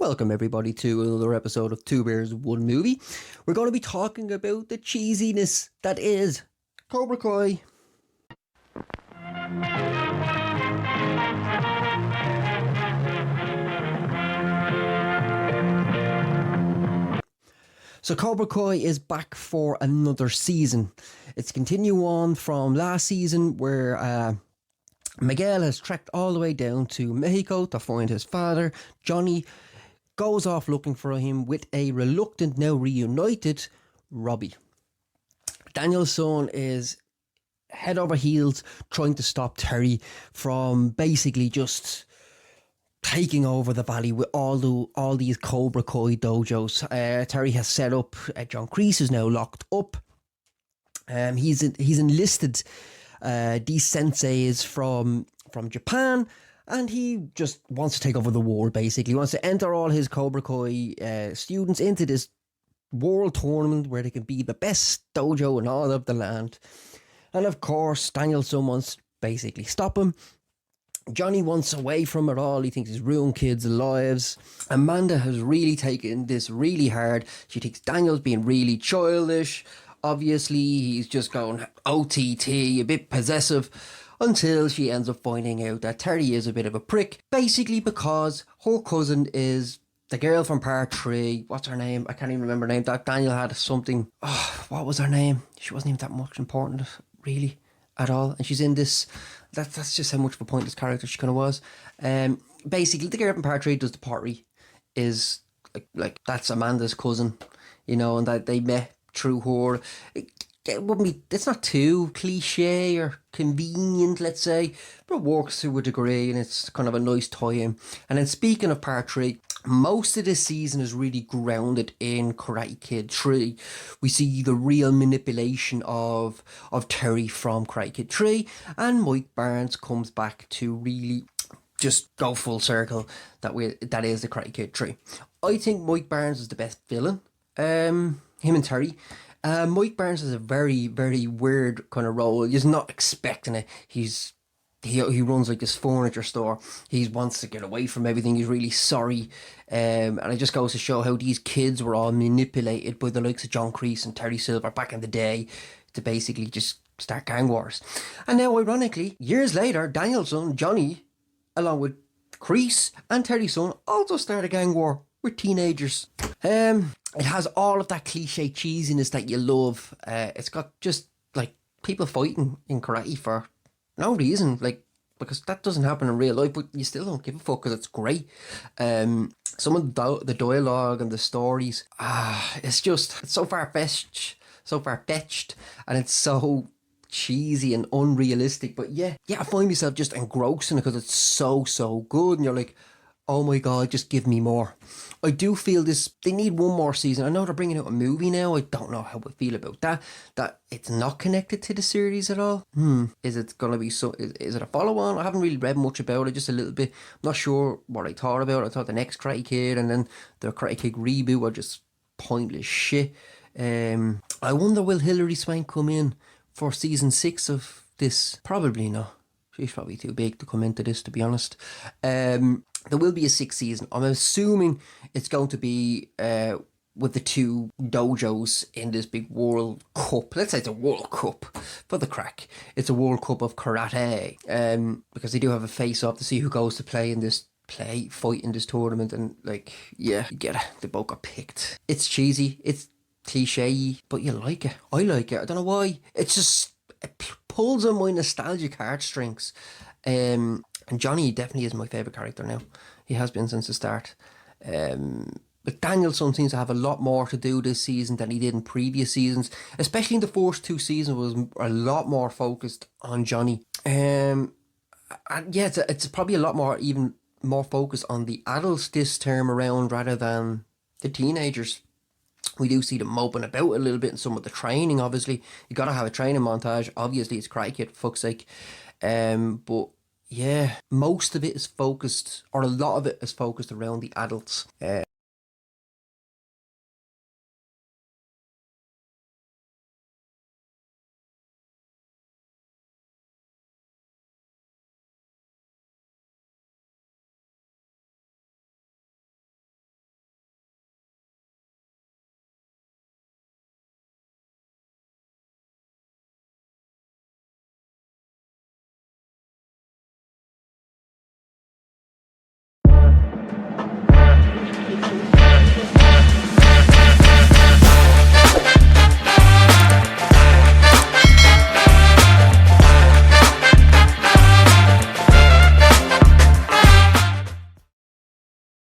Welcome everybody to another episode of Two Bears One Movie. We're going to be talking about the cheesiness that is Cobra Kai. So Cobra Kai is back for another season. It's continue on from last season where Miguel has trekked all the way down to Mexico to find his father. Johnny goes off looking for him with a reluctant, now reunited Robbie. Daniel's son is head over heels trying to stop Terry from basically just taking over the valley with all these Cobra Kai dojos. Terry has set up, John Kreese is now locked up. He's enlisted these senseis from Japan, and he just wants to take over the world, basically. He wants to enter all his Cobra Kai students into this world tournament where they can be the best dojo in all of the land. And of course, Daniel's son wants to basically stop him. Johnny wants away from it all. He thinks he's ruined kids' lives. Amanda has really taken this really hard. She thinks Daniel's being really childish. Obviously, he's just going OTT, a bit possessive, until she ends up finding out that Terry is a bit of a prick. Basically because her cousin is the girl from part 3. What's her name? I can't even remember her name. That Daniel had something. Oh, what was her name? She wasn't even that much important, really, at all. And she's in this. That's just how much of a pointless character she kind of was. Basically, the girl from part 3 does the pottery. Is like that's Amanda's cousin, you know, and that they met through her. It wouldn't be. It's not too cliche or convenient, let's say, but it works to a degree, and it's kind of a nice tie-in. And then speaking of part 3, most of this season is really grounded in Karate Kid 3. We see the real manipulation of Terry from Karate Kid 3, and Mike Barnes comes back to really just go full circle. That is the Karate Kid 3. I think Mike Barnes is the best villain. Him and Terry. Mike Barnes has a very, very weird kind of role. He's not expecting it. He runs like this furniture store. He wants to get away from everything. He's really sorry. And it just goes to show how these kids were all manipulated by the likes of John Kreese and Terry Silver back in the day to basically just start gang wars. And now, ironically, years later, Daniel's son, Johnny, along with Kreese and Terry's son, also start a gang war with teenagers. It has all of that cliche cheesiness that you love. It's got just like people fighting in karate for no reason, like because that doesn't happen in real life, but you still don't give a fuck because it's great. Some of the dialogue and the stories, it's so far-fetched, and it's so cheesy and unrealistic. But yeah, I find myself just engrossing it because it's so good, and you're like, oh my god, just give me more. I do feel they need one more season. I know they're bringing out a movie now. I don't know how I feel about that it's not connected to the series at all. Is it going to be is it a follow-on? I haven't really read much about it, just a little bit. I'm not sure what I thought about it. I thought the next Karate Kid and then the Karate Kid reboot were just pointless shit. I wonder, will Hilary Swank come in for season 6 of this? Probably not. She's probably too big to come into this, to be honest. There will be a 6th season. I'm assuming it's going to be with the 2 dojos in this big World Cup. Let's say it's a World Cup for the crack. It's a World Cup of karate. Because they do have a face-off to see who goes to fight in this tournament. And like, yeah, you get it. They both got picked. It's cheesy. It's cliche, but you like it. I like it. I don't know why. It's just, it pulls on my nostalgic heartstrings. And Johnny definitely is my favourite character now. He has been since the start. But Daniel's son seems to have a lot more to do this season than he did in previous seasons. Especially in the first 2 seasons was a lot more focused on Johnny. And yeah, it's probably a lot more, even more focused on the adults this term around rather than the teenagers. We do see them moping about a little bit in some of the training, obviously. You got to have a training montage. Obviously, it's Karate Kid, for fuck's sake. But yeah, most of it is focused, or a lot of it is focused around the adults.